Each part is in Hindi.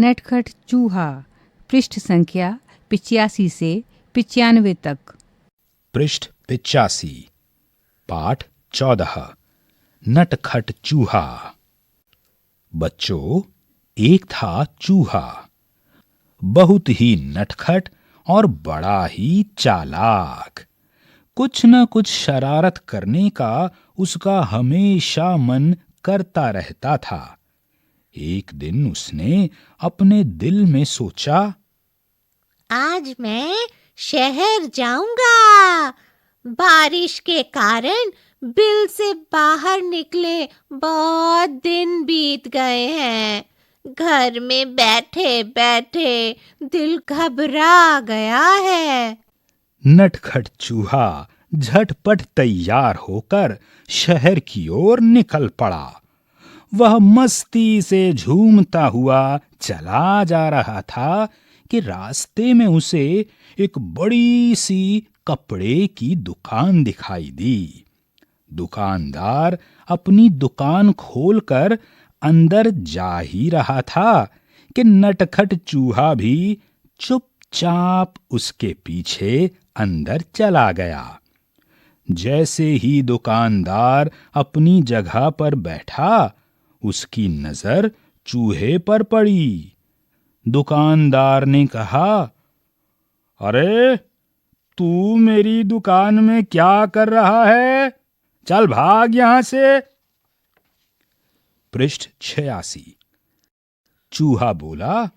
नटखट चूहा, पृष्ठ संख्या 85 से 95 तक। पृष्ठ 85, पाठ 14। नटखट चूहा। बच्चों, एक था चूहा, बहुत ही नटखट और बड़ा ही चालाक। कुछ न कुछ शरारत करने का उसका हमेशा मन करता रहता था। एक दिन उसने अपने दिल में सोचा, आज मैं शहर जाऊंगा। बारिश के कारण बिल से बाहर निकले बहुत दिन बीत गए हैं। घर में बैठे बैठे दिल घबरा गया है। नटखट चूहा झटपट तैयार होकर शहर की ओर निकल पड़ा। वह मस्ती से झूमता हुआ चला जा रहा था कि रास्ते में उसे एक बड़ी सी कपड़े की दुकान दिखाई दी। दुकानदार अपनी दुकान खोलकर अंदर जा ही रहा था कि नटखट चूहा भी चुपचाप उसके पीछे अंदर चला गया। जैसे ही दुकानदार अपनी जगह पर बैठा, उसकी नजर चूहे पर पड़ी। दुकानदार ने कहा, अरे, तू मेरी दुकान में क्या कर रहा है? चल भाग यहां से। पृष्ठ 86। चूहा बोला,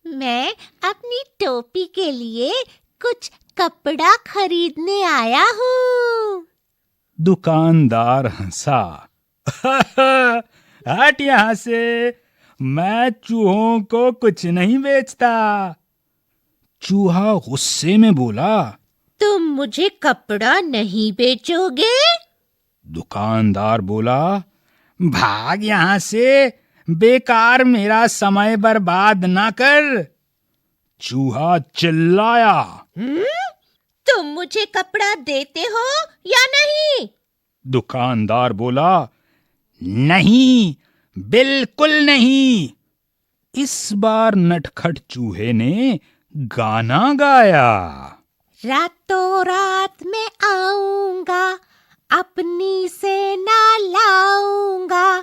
मैं अपनी टोपी के लिए कुछ कपड़ा खरीदने आया हूँ। दुकानदार हंसा, हट यहां से, मैं चूहों को कुछ नहीं बेचता। चूहा गुस्से में बोला, तुम मुझे कपड़ा नहीं बेचोगे? दुकानदार बोला, भाग यहां से, बेकार मेरा समय बर्बाद ना कर। चूहा चिल्लाया, तुम मुझे कपड़ा देते हो या नहीं? दुकानदार बोला, नहीं, बिल्कुल नहीं। इस बार नटखट चूहे ने गाना गाया, रातों रात मैं आऊंगा, अपनी सेना लाऊंगा,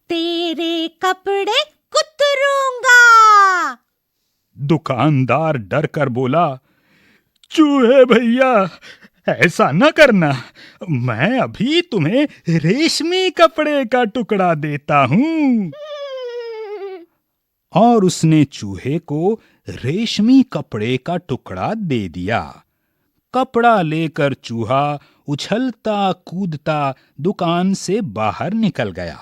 तेरे कपड़े कुतरूंगा। दुकानदार डर कर बोला, चूहे भैया, ऐसा न करना, मैं अभी तुम्हें रेशमी कपड़े का टुकड़ा देता हूं। और उसने चूहे को रेशमी कपड़े का टुकड़ा दे दिया। कपड़ा लेकर चूहा उछलता कूदता दुकान से बाहर निकल गया।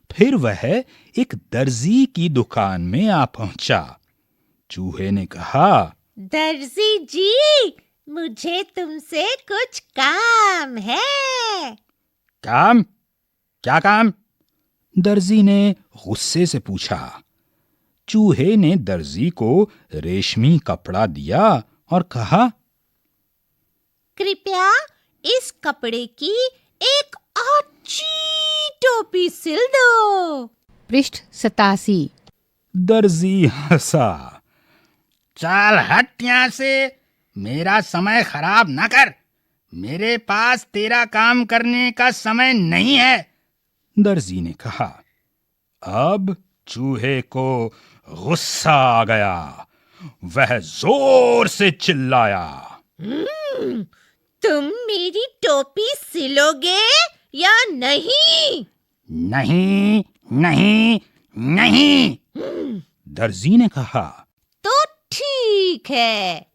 फिर वह एक दर्जी की दुकान में आ पहुंचा। चूहे ने कहा, दर्जी जी, मुझे तुमसे कुछ काम है। काम? क्या काम? दर्जी ने गुस्से से पूछा। चूहे ने दर्जी को रेशमी कपड़ा दिया और कहा, कृपया इस कपड़े की एक अच्छी टोपी सिल दो। पृष्ठ 87। दर्जी हंसा, चल हट यहां से, मेरा समय खराब न कर, मेरे पास तेरा काम करने का समय नहीं है। दर्जी ने कहा। अब चूहे को गुस्सा आ गया। वह जोर से चिल्लाया, तुम मेरी टोपी सिलोगे या नहीं? नहीं, नहीं, नहीं। दर्जी ने कहा। तो ठीक है।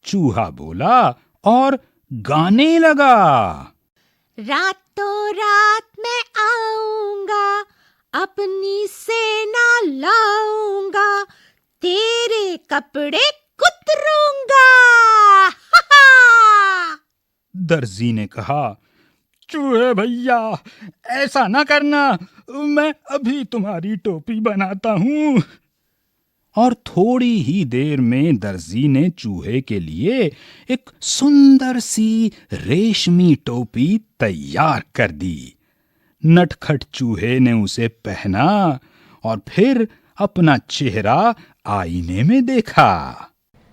चूहा बोला और गाने लगा, रातों रात मैं आऊंगा, अपनी सेना लाऊंगा, तेरे कपड़े कुतरूंगा। दर्जी ने कहा, चूहे भैया, ऐसा ना करना, मैं अभी तुम्हारी टोपी बनाता हूं। और थोड़ी ही देर में दर्जी ने चूहे के लिए एक सुंदर सी रेशमी टोपी तैयार कर दी। नटखट चूहे ने उसे पहना और फिर अपना चेहरा आईने में देखा।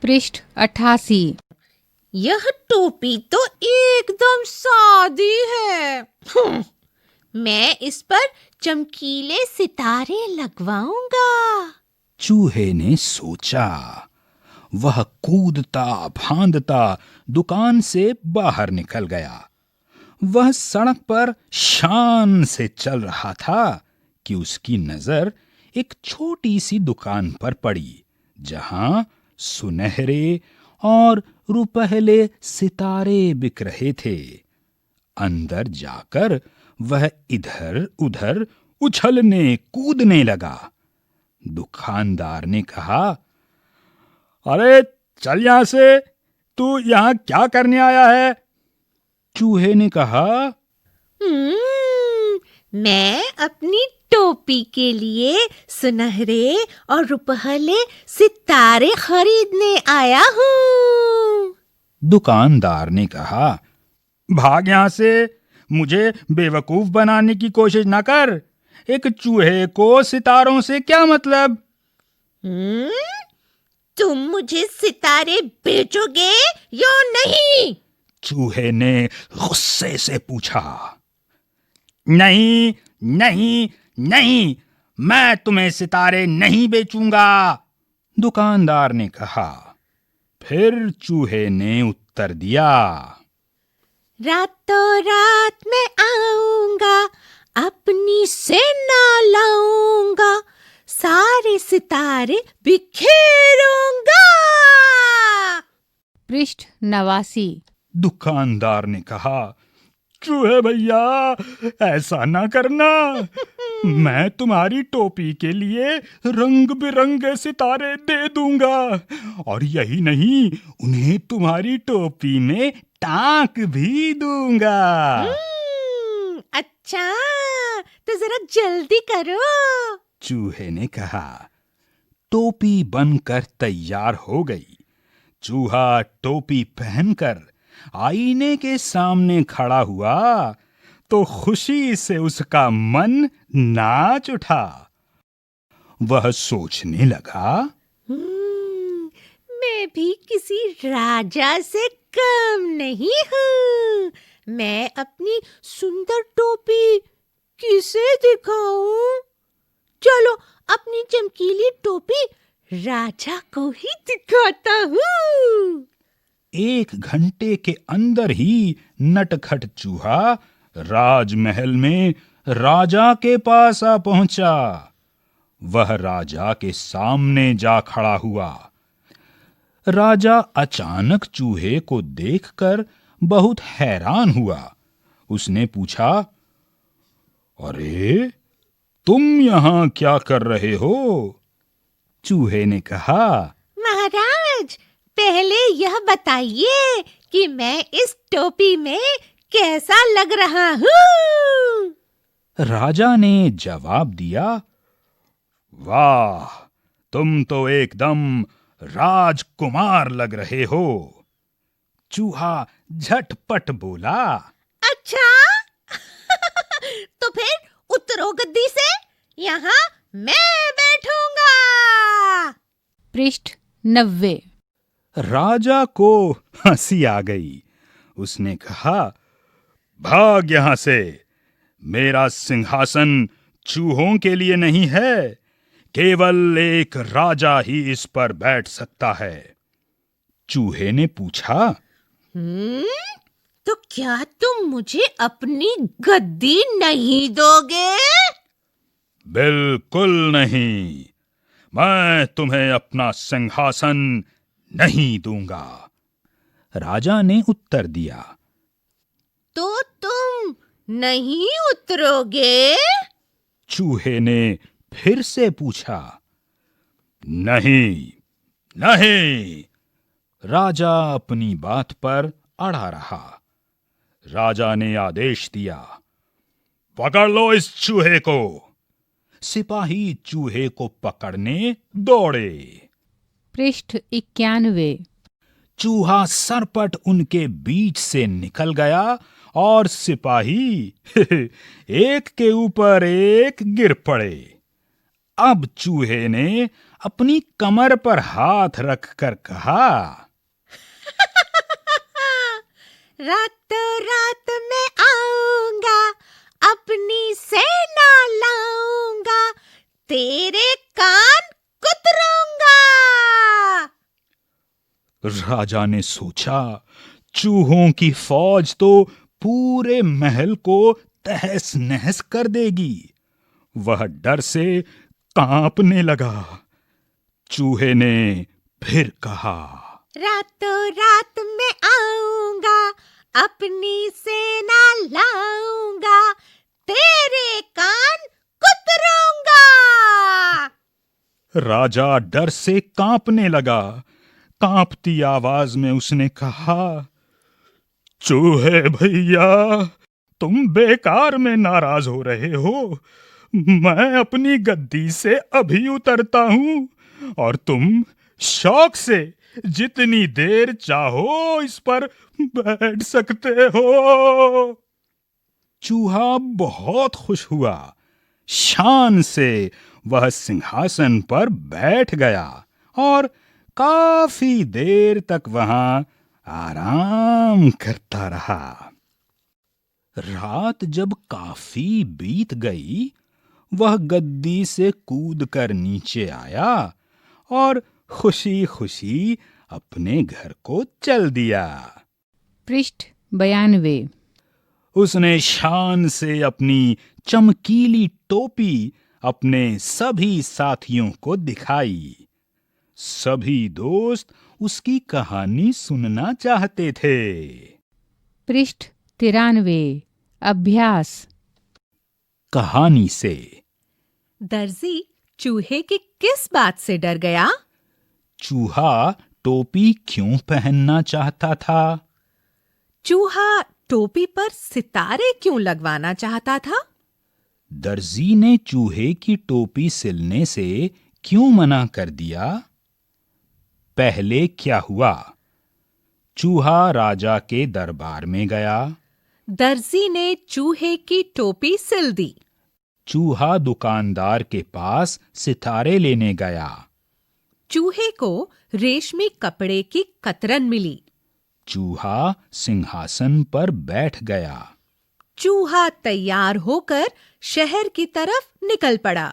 पृष्ठ 88। यह टोपी तो एकदम सादी है। मैं इस पर चमकीले सितारे लगवाऊंगा। चूहे ने सोचा। वह कूदता फांदता दुकान से बाहर निकल गया। वह सड़क पर शान से चल रहा था कि उसकी नजर एक छोटी सी दुकान पर पड़ी, जहां सुनहरे और रुपहले सितारे बिक रहे थे। अंदर जाकर वह इधर उधर उछलने कूदने लगा। दुकानदार ने कहा, अरे चल यहां से, तू यहां क्या करने आया है? चूहे ने कहा, मैं अपनी टोपी के लिए सुनहरे और रुपहले सितारे खरीदने आया हूँ। दुकानदार ने कहा, भाग यहां से, मुझे बेवकूफ बनाने की कोशिश न कर। एक चूहे को सितारों से क्या मतलब? तुम मुझे सितारे बेचोगे या नहीं? चूहे ने गुस्से से पूछा। नहीं नहीं नहीं, मैं तुम्हें सितारे नहीं बेचूंगा, दुकानदार ने कहा। फिर चूहे ने उत्तर दिया, रातों रात मैं आऊंगा, अपनी सेना लाऊंगा, सारे सितारे बिखेरूंगा। पृष्ठ 89। दुकानदार ने कहा, चूहे भैया, ऐसा ना करना। मैं तुम्हारी टोपी के लिए रंग बिरंगे सितारे दे दूंगा, और यही नहीं, उन्हें तुम्हारी टोपी में टांक भी दूंगा। अच्छा, तो जरा जल्दी करो, चूहे ने कहा। टोपी बनकर तैयार हो गई। चूहा टोपी पहनकर आईने के सामने खड़ा हुआ तो खुशी से उसका मन नाच उठा। वह सोचने लगा, मैं भी किसी राजा से कम नहीं हूँ। मैं अपनी सुंदर टोपी किसे दिखाऊं? चलो अपनी चमकीली टोपी राजा को ही दिखाता हूँ। 1 घंटे के अंदर ही नटखट चूहा राजमहल में राजा के पास आ पहुंचा। वह राजा के सामने जा खड़ा हुआ। राजा अचानक चूहे को देखकर बहुत हैरान हुआ। उसने पूछा, अरे तुम यहां क्या कर रहे हो? चूहे ने कहा, महाराज, पहले यह बताइए कि मैं इस टोपी में कैसा लग रहा हूँ? राजा ने जवाब दिया, वाह, तुम तो एकदम राजकुमार लग रहे हो। चूहा झटपट बोला, अच्छा? तो फिर उतरो गद्दी से, यहाँ मैं बैठूंगा। पृष्ठ 90। राजा को हंसी आ गई। उसने कहा, भाग यहां से, मेरा सिंहासन चूहों के लिए नहीं है, केवल एक राजा ही इस पर बैठ सकता है। चूहे ने पूछा, तो क्या तुम मुझे अपनी गद्दी नहीं दोगे? बिल्कुल नहीं, मैं तुम्हें अपना सिंहासन नहीं दूंगा, राजा ने उत्तर दिया। तो तुम नहीं उतरोगे? चूहे ने फिर से पूछा। नहीं नहीं, राजा अपनी बात पर अड़ा रहा। राजा ने आदेश दिया, पकड़ लो इस चूहे को। सिपाही चूहे को पकड़ने दौड़े। पृष्ठ 91। चूहा सरपट उनके बीच से निकल गया और सिपाही एक के ऊपर एक गिर पड़े। अब चूहे ने अपनी कमर पर हाथ रखकर कहा, रातों रात मैं आऊंगा, अपनी सेना लाऊंगा, तेरे कान कुतरूंगा। राजा ने सोचा, चूहों की फौज तो पूरे महल को तहस नहस कर देगी। वह डर से कांपने लगा। चूहे ने फिर कहा, रातों रात मैं आऊंगा, अपनी सेना लाऊंगा, तेरे कान कुतरूंगा। राजा डर से कांपने लगा। कांपती आवाज में उसने कहा, चूहे भैया, तुम बेकार में नाराज हो रहे हो। मैं अपनी गद्दी से अभी उतरता हूं और तुम शौक से जितनी देर चाहो इस पर बैठ सकते हो। चूहा बहुत खुश हुआ। शान से वह सिंहासन पर बैठ गया और काफी देर तक वहां आराम करता रहा। रात जब काफी बीत गई, वह गद्दी से कूदकर नीचे आया और खुशी खुशी अपने घर को चल दिया। पृष्ठ 92। उसने शान से अपनी चमकीली टोपी अपने सभी साथियों को दिखाई। सभी दोस्त उसकी कहानी सुनना चाहते थे। पृष्ठ 93। अभ्यास। कहानी से। दर्जी चूहे की किस बात से डर गया? चूहा टोपी क्यों पहनना चाहता था? चूहा टोपी पर सितारे क्यों लगवाना चाहता था? दर्जी ने चूहे की टोपी सिलने से क्यों मना कर दिया? पहले क्या हुआ? चूहा राजा के दरबार में गया। दर्जी ने चूहे की टोपी सिल दी। चूहा दुकानदार के पास सितारे लेने गया। चूहे को रेशमी कपड़े की कतरन मिली। चूहा सिंहासन पर बैठ गया। चूहा तैयार होकर शहर की तरफ निकल पड़ा।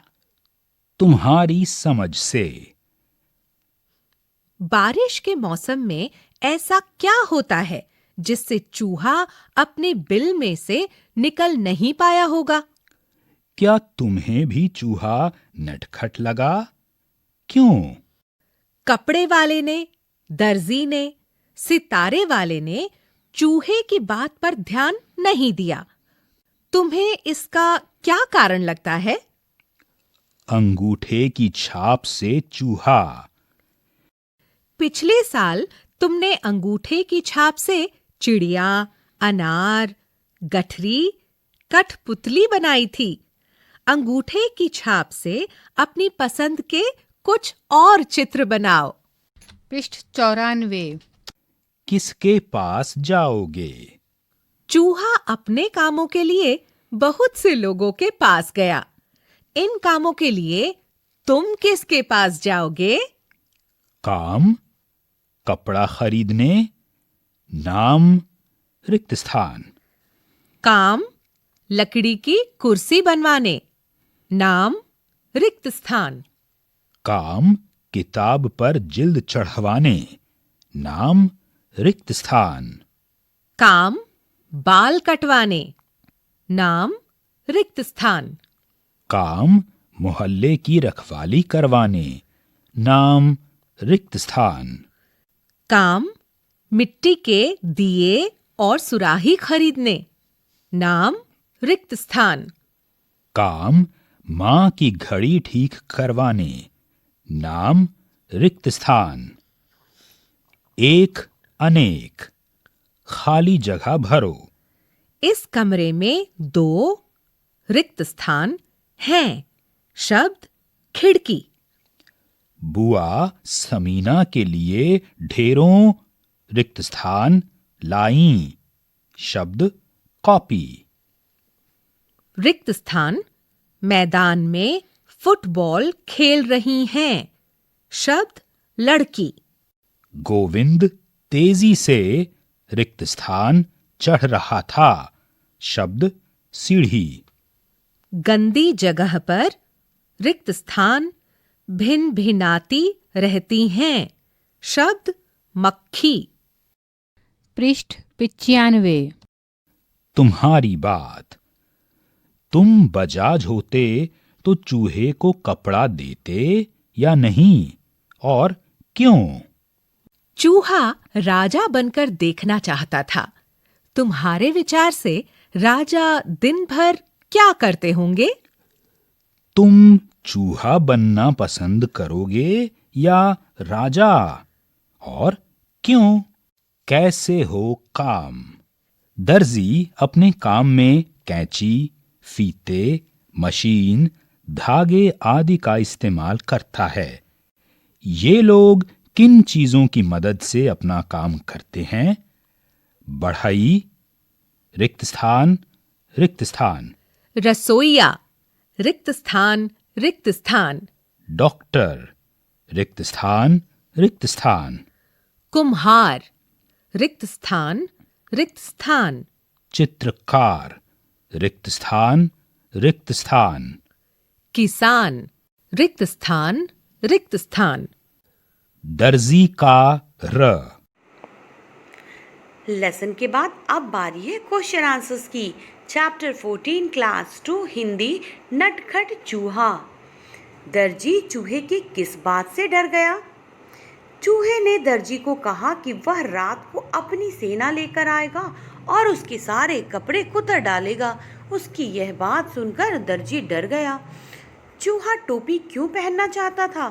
तुम्हारी समझ से। बारिश के मौसम में ऐसा क्या होता है जिससे चूहा अपने बिल में से निकल नहीं पाया होगा? क्या तुम्हें भी चूहा नटखट लगा? क्यों? कपड़े वाले ने, दर्जी ने, सितारे वाले ने चूहे की बात पर ध्यान नहीं दिया। तुम्हें इसका क्या कारण लगता है? अंगूठे की छाप से चूहा। पिछले साल तुमने अंगूठे की छाप से चिड़िया, अनार, गठरी, कठपुतली बनाई थी। अंगूठे की छाप से अपनी पसंद के कुछ और चित्र बनाओ। पृष्ठ 94। किसके पास जाओगे? चूहा अपने कामों के लिए बहुत से लोगों के पास गया। इन कामों के लिए तुम किसके पास जाओगे? काम, कपड़ा खरीदने, नाम, रिक्त स्थान। काम, लकड़ी की कुर्सी बनवाने, नाम, रिक्त स्थान। काम, किताब पर जिल्द चढ़वाने, नाम, रिक्त स्थान। काम, बाल कटवाने, नाम, रिक्त स्थान। काम, मोहल्ले की रखवाली करवाने, नाम, रिक्त स्थान। काम, मिट्टी के दिए और सुराही खरीदने, नाम, रिक्त स्थान। काम, मां की घड़ी ठीक करवाने, नाम, रिक्त स्थान। एक अनेक, खाली जगह भरो। इस कमरे में 2 रिक्त स्थान हैं। शब्द खिड़की। बुआ समीना के लिए ढेरों रिक्त स्थान लाईं। शब्द कॉपी। रिक्त स्थान मैदान में फुटबॉल खेल रही हैं। शब्द लड़की। गोविंद तेजी से रिक्त स्थान चढ़ रहा था। शब्द सीढ़ी। गंदी जगह पर रिक्त स्थान भिन भिनाती रहती हैं। शब्द मक्खी। पृष्ठ 95। तुम्हारी बात। तुम बजाज होते तो चूहे को कपड़ा देते या नहीं, और क्यों? चूहा राजा बनकर देखना चाहता था। तुम्हारे विचार से राजा दिन भर क्या करते होंगे? तुम चूहा बनना पसंद करोगे या राजा, और क्यों? कैसे हो काम? दर्जी अपने काम में कैंची, फीते, मशीन, धागे आदि का इस्तेमाल करता है। ये लोग किन चीजों की मदद से अपना काम करते हैं? बढ़ई, रिक्त स्थान, रिक्त स्थान। रसोइया, रिक्त स्थान, रिक्त स्थान। डॉक्टर, रिक्त स्थान, रिक्त स्थान। कुम्हार, रिक्त स्थान, रिक्त स्थान। चित्रकार, रिक्त स्थान, रिक्त स्थान। किसान, रिक्त स्थान, रिक्त स्थान। दर्जी का र। लेसन के बाद अब बारी है क्वेश्चन आंसर्स की। चैप्टर 14 क्लास 2 हिंदी नटखट चूहा। दर्जी चूहे की किस बात से डर गया? चूहे ने दर्जी को कहा कि वह रात को अपनी सेना लेकर आएगा और उसके सारे कपड़े कुतर डालेगा। उसकी यह बात सुनकर दर्जी डर गया। चूहा टोपी क्यों पहनना चाहता था?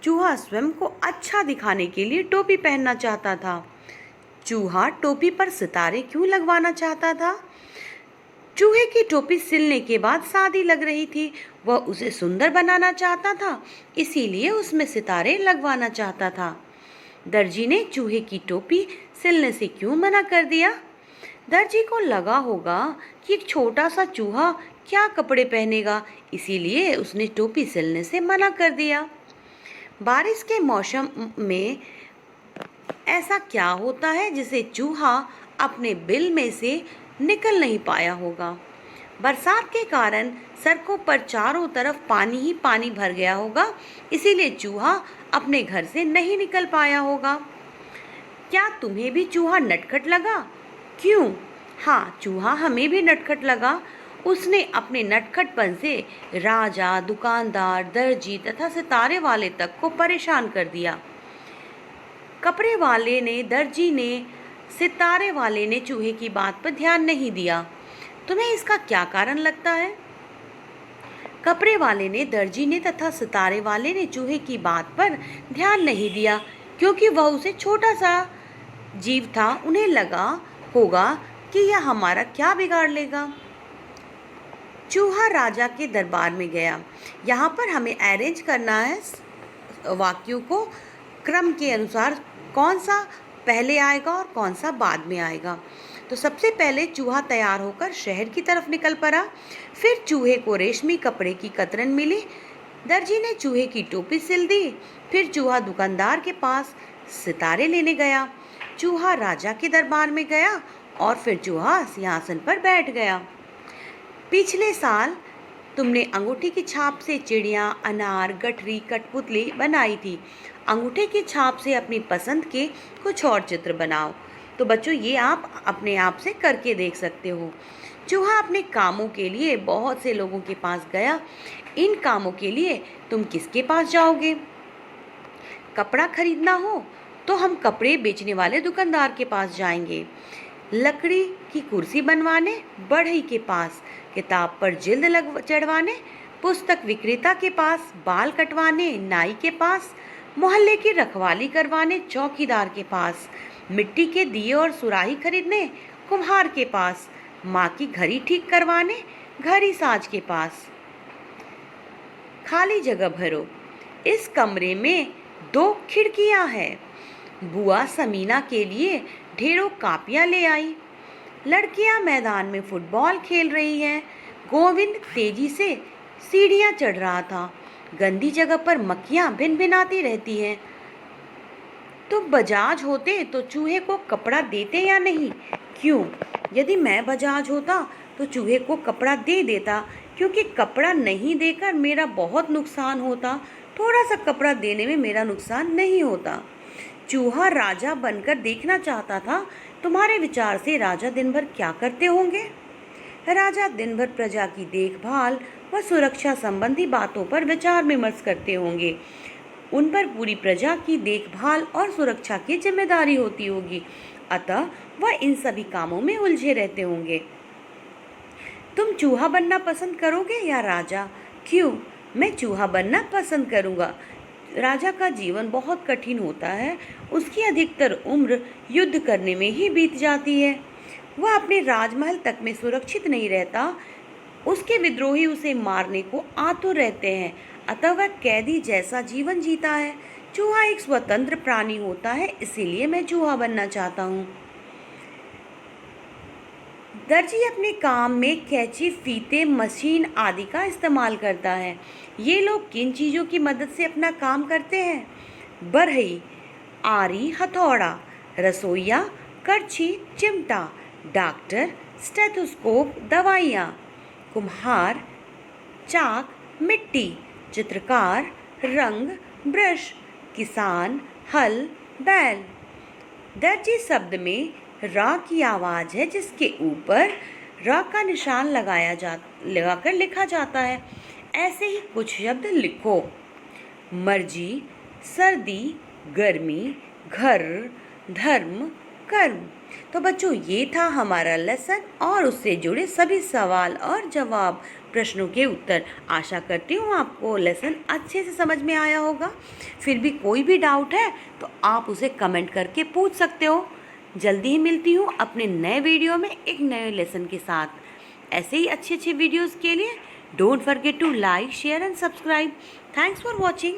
चूहा स्वयं को अच्छा दिखाने के लिए टोपी पहनना चाहता था। चूहा टोपी पर सितारे क्यों लगवाना चाहता था? चूहे की टोपी सिलने के बाद सादी लग रही थी। वह उसे सुंदर बनाना चाहता था, इसीलिए उसमें सितारे लगवाना चाहता था। दर्जी ने चूहे की टोपी सिलने से क्यों मना कर दिया? दर्जी को लगा होगा कि एक छोटा सा चूहा क्या कपड़े पहनेगा, इसीलिए उसने टोपी सिलने से मना कर दिया। बारिश के मौसम में ऐसा क्या होता है जिसे चूहा अपने बिल में से निकल नहीं पाया होगा? बरसात के कारण सड़कों पर चारों तरफ पानी ही पानी भर गया होगा, इसीलिए चूहा अपने घर से नहीं निकल पाया होगा। क्या तुम्हें भी चूहा नटखट लगा? क्यों? हाँ, चूहा हमें भी नटखट लगा। उसने अपने नटखटपन से राजा, दुकानदार, दर्जी तथा सितारे वाले तक को परेशान कर दिया। कपड़े वाले ने, दर्जी ने, सितारे वाले ने चूहे की बात पर ध्यान नहीं दिया। तुम्हें इसका क्या कारण लगता है? कपड़े वाले ने, दर्जी ने तथा सितारे वाले ने चूहे की बात पर ध्यान नहीं दिया क्योंकि वह उसे छोटा सा जीव था। उन्हें लगा होगा कि यह हमारा क्या बिगाड़ लेगा। चूहा राजा के दरबार में गया। यहाँ पर हमें अरेंज करना है वाक्यों को क्रम के अनुसार, कौन सा पहले आएगा और कौन सा बाद में आएगा। तो सबसे पहले चूहा तैयार होकर शहर की तरफ निकल पड़ा। फिर चूहे को रेशमी कपड़े की कतरन मिली। दर्जी ने चूहे की टोपी सिल दी। फिर चूहा दुकानदार के पास सितारे लेने गया। चूहा राजा के दरबार में गया और फिर चूहा सिंहासन पर बैठ गया। पिछले साल तुमने अंगूठी की छाप से चिड़िया, अनार, गठरी, कठपुतली बनाई थी। अंगूठे की छाप से अपनी पसंद के कुछ और चित्र बनाओ। तो बच्चों, ये आप अपने आप से करके देख सकते हो। चूहा अपने कामों के लिए बहुत से लोगों के पास गया। इन कामों के लिए तुम किसके पास जाओगे? कपड़ा खरीदना हो तो हम कपड़े बेचने वाले दुकानदार के पास जाएंगे। लकड़ी की कुर्सी बनवाने बढ़ई के पास, किताब पर जिल्द चढ़वाने पुस्तक विक्रेता के पास, बाल कटवाने नाई के पास, मोहल्ले की रखवाली करवाने चौकीदार के पास, मिट्टी के दिए और सुराही खरीदने कुम्हार के पास, माँ की घड़ी ठीक करवाने घड़ी साज के पास। खाली जगह भरो। इस कमरे में 2 खिड़कियां हैं। बुआ समीना के लिए ढेरों कापियां ले आई। लड़कियां मैदान में फुटबॉल खेल रही हैं। गोविंद तेजी से सीढ़ियां चढ़ रहा था। गंदी जगह पर मक्खियाँ भिनभिनाती रहती हैं। तुम बजाज होते तो चूहे को कपड़ा देते या नहीं? क्यों? यदि मैं बजाज होता तो चूहे को कपड़ा दे देता, क्योंकि कपड़ा नहीं देकर मेरा बहुत नुकसान होता। थोड़ा सा कपड़ा देने में मेरा नुकसान नहीं होता। चूहा राजा बनकर देखना चाहता था। तुम्हारे विचार से राजा दिन भर क्या करते होंगे? राजा दिन भर प्रजा की देखभाल व सुरक्षा संबंधी बातों पर विचार विमर्श करते होंगे। उन पर पूरी प्रजा की देखभाल और सुरक्षा की जिम्मेदारी होती होगी, अतः वह इन सभी कामों में उलझे रहते होंगे। तुम चूहा बनना पसंद करोगे या राजा? क्यों? मैं चूहा बनना पसंद करूँगा। राजा का जीवन बहुत कठिन होता है। उसकी अधिकतर उम्र युद्ध करने में ही बीत जाती है। वह अपने राजमहल तक में सुरक्षित नहीं रहता। उसके विद्रोही उसे मारने को आतुर रहते हैं, अतः वह कैदी जैसा जीवन जीता है। चूहा एक स्वतंत्र प्राणी होता है, इसीलिए मैं चूहा बनना चाहता हूँ। दर्जी अपने काम में कैंची, फीते, मशीन आदि का इस्तेमाल करता है। ये लोग किन चीज़ों की मदद से अपना काम करते हैं? बढ़ई, आरी, हथौड़ा, रसोइया, करछी, चिमटा, डॉक्टर, स्टेथोस्कोप, दवाइयाँ, कुम्हार, चाक, मिट्टी, चित्रकार, रंग, ब्रश, किसान, हल, बैल। दर्जी शब्द में र की आवाज़ है, जिसके ऊपर र का निशान लगाकर लिखा जाता है। ऐसे ही कुछ शब्द लिखो। मर्जी, सर्दी, गर्मी, घर, धर्म, कर्म। तो बच्चों, ये था हमारा लेसन और उससे जुड़े सभी सवाल और जवाब, प्रश्नों के उत्तर। आशा करती हूँ आपको लेसन अच्छे से समझ में आया होगा। फिर भी कोई भी डाउट है तो आप उसे कमेंट करके पूछ सकते हो। जल्दी ही मिलती हूँ अपने नए वीडियो में एक नए लेसन के साथ। ऐसे ही अच्छे अच्छे वीडियोज़ के लिए don't forget to like, share and subscribe. Thanks for watching.